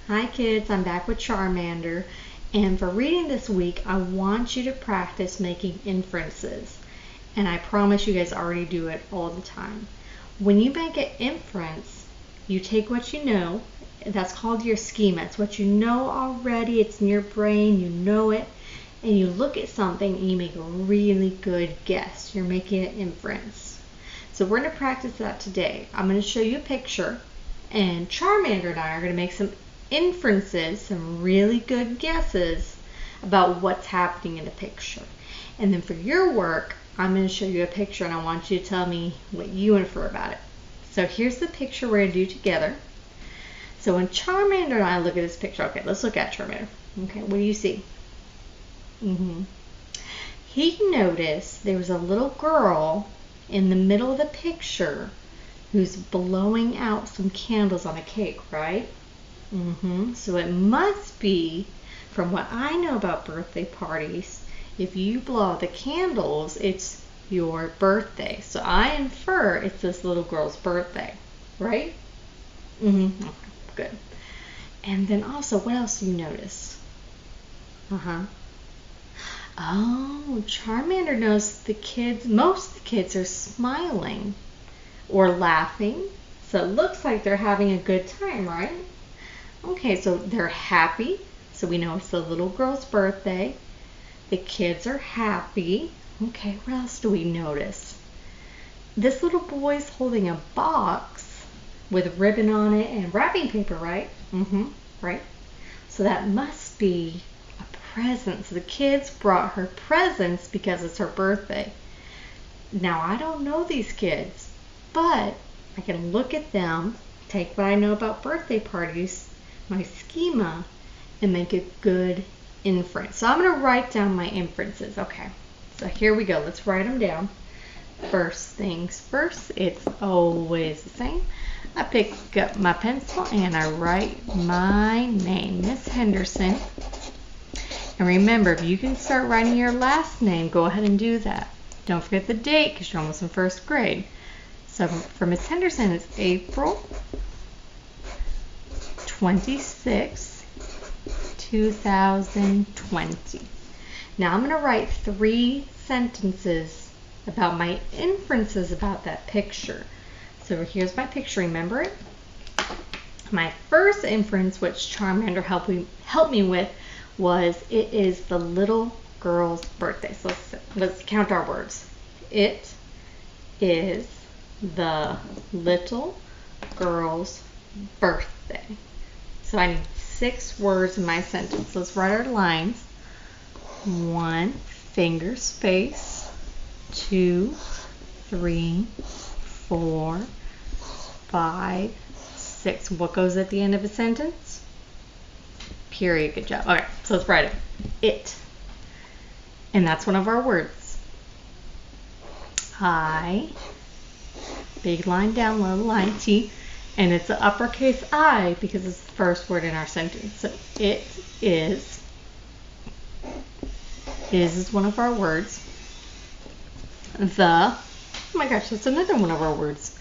Hi kids, I'm back with Charmander, and for reading this week I want you to practice making inferences, and I promise you guys already do it all the time. When you make an inference, you take what you know, that's called your schema. It's what you know already, it's in your brain, you know it, and you look at something and you make a really good guess. You're making an inference. So we're going to practice that today. I'm going to show you a picture, and Charmander and I are going to make some inferences, some really good guesses about what's happening in the picture. And then for your work, I'm going to show you a picture and I want you to tell me what you infer about it. So here's the picture we're going to do together. So when Charmander and I look at this picture, okay, let's look at Charmander. Okay, what do you see? He noticed there was a little girl in the middle of the picture who's blowing out some candles on a cake, right? So it must be, from what I know about birthday parties, if you blow out the candles, it's your birthday. So I infer it's this little girl's birthday, right? Okay, good. And then also, what else do you notice? Oh, Charmander knows most of the kids are smiling or laughing. So it looks like they're having a good time, right? Okay, so they're happy. So we know it's the little girl's birthday. The kids are happy. Okay, what else do we notice? This little boy's holding a box with ribbon on it and wrapping paper, right? Right. So that must be a present. So the kids brought her presents because it's her birthday. Now, I don't know these kids, but I can look at them, take what I know about birthday parties, my schema, and make a good inference. So I'm going to write down my inferences. Okay, so here we go. Let's write them down. First things first, it's always the same. I pick up my pencil and I write my name, Miss Henderson. And remember, if you can start writing your last name, go ahead and do that. Don't forget the date because you're almost in first grade. So for Miss Henderson, it's April 26, 2020. Now I'm going to write 3 sentences about my inferences about that picture. So here's my picture, remember it? My first inference, which Charmander helped me with, was it is the little girl's birthday. So let's count our words. It is the little girl's birthday. So I need 6 words in my sentence. Let's write our lines. 1, finger space. 2, 3, 4, 5, 6. What goes at the end of a sentence? Period. Good job. Okay, so let's write it. It. And that's one of our words. I, big line down, little line, T. And it's an uppercase I because it's the first word in our sentence. So it is. Is one of our words. Oh my gosh, that's another one of our words.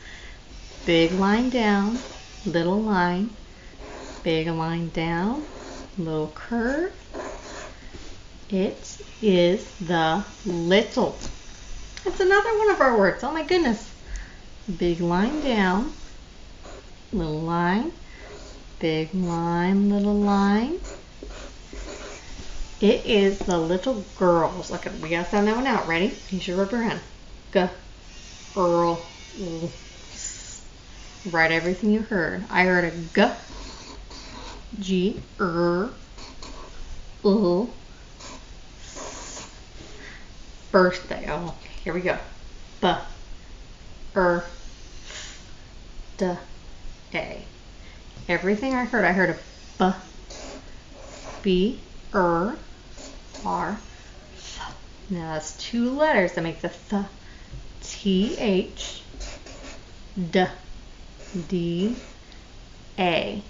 Big line down, little line, big line down, little curve. It is the little. That's another one of our words. Oh my goodness. Big line down, little line, big line, little line. It is the little girls. Okay, we gotta sound that one out. Ready? Use your rubber hand. Girl. Write everything you heard. I heard a G, birthday. Oh, here we go. A. Everything I heard a B, R. Now that's 2 letters that make the th. TH, D, A.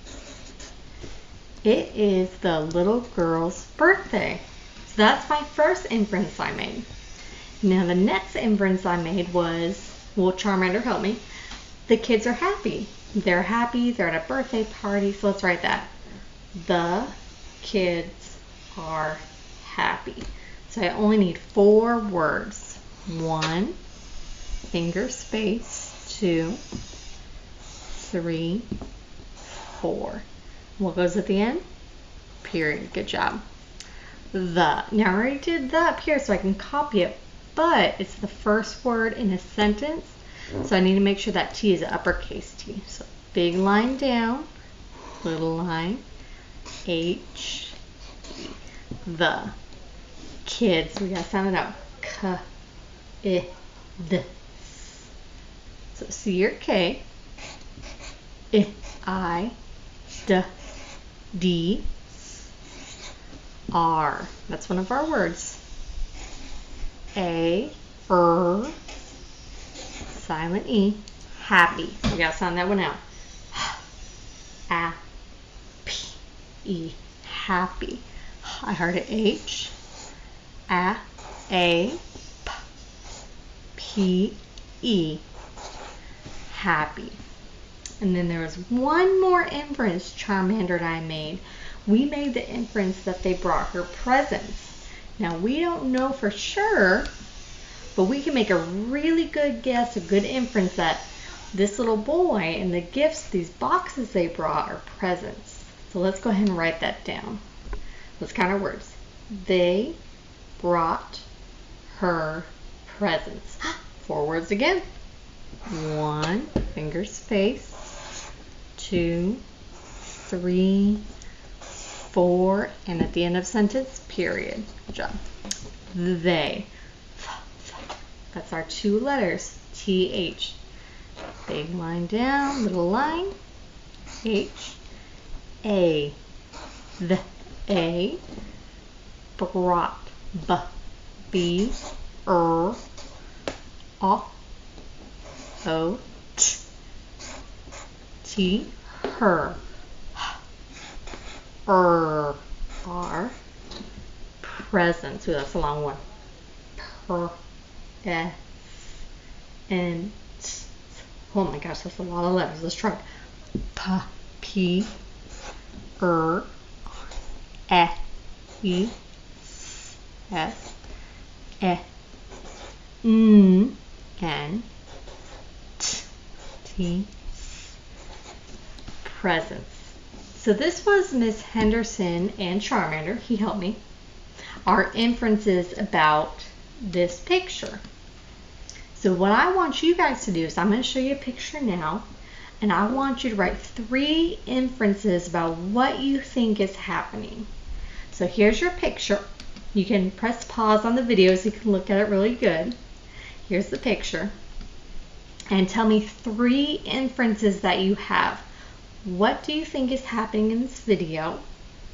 It is the little girl's birthday. So that's my first inference I made. Now the next inference I made was, well, Charmander helped me. The kids are happy. They're happy. They're at a birthday party. So let's write that. The kids are happy. So I only need 4 words. 1, finger space, 2, 3, 4. What goes at the end? Period. Good job. The. Now I already did the up here so I can copy it, but it's the first word in a sentence, so I need to make sure that T is an uppercase T. So big line down, little line, H, E. The kids. We gotta sound it out. K, I, D. So C your K. I, D, D, R. That's one of our words. A, silent E, happy. We gotta sound that one out. A, P, E, happy. I heard it H. A, P, P, E, happy. And then there was one more inference Charmander and I made. We made the inference that they brought her presents. Now we don't know for sure, but we can make a really good guess, a good inference that this little boy and the gifts, these boxes they brought, are presents. So let's go ahead and write that down. Let's count our words. They brought her presents. 4 words again. 1, finger space, 2, 3, 4, and at the end of sentence, period. Good job. They. That's our 2 letters. TH. Big line down, little line. H. A. The. A. Brought. B. B. O. O. T. Her. R. Presents. Ooh, that's a long one. S. N. T. Oh my gosh, that's a lot of letters. Let's try. P. E. E. S. E. N. T. Presents. So this was Miss Henderson and Charmander. He helped me. Our inferences about this picture. So what I want you guys to do is I'm going to show you a picture now, and I want you to write 3 inferences about what you think is happening. So here's your picture. You can press pause on the video so you can look at it really good. Here's the picture. And tell me 3 inferences that you have. What do you think is happening in this video?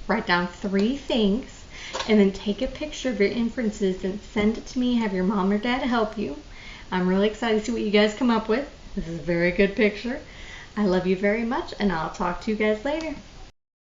Write down 3 things, and then take a picture of your inferences and send it to me. Have your mom or dad help you. I'm really excited to see what you guys come up with. This is a very good picture. I love you very much, and I'll talk to you guys later.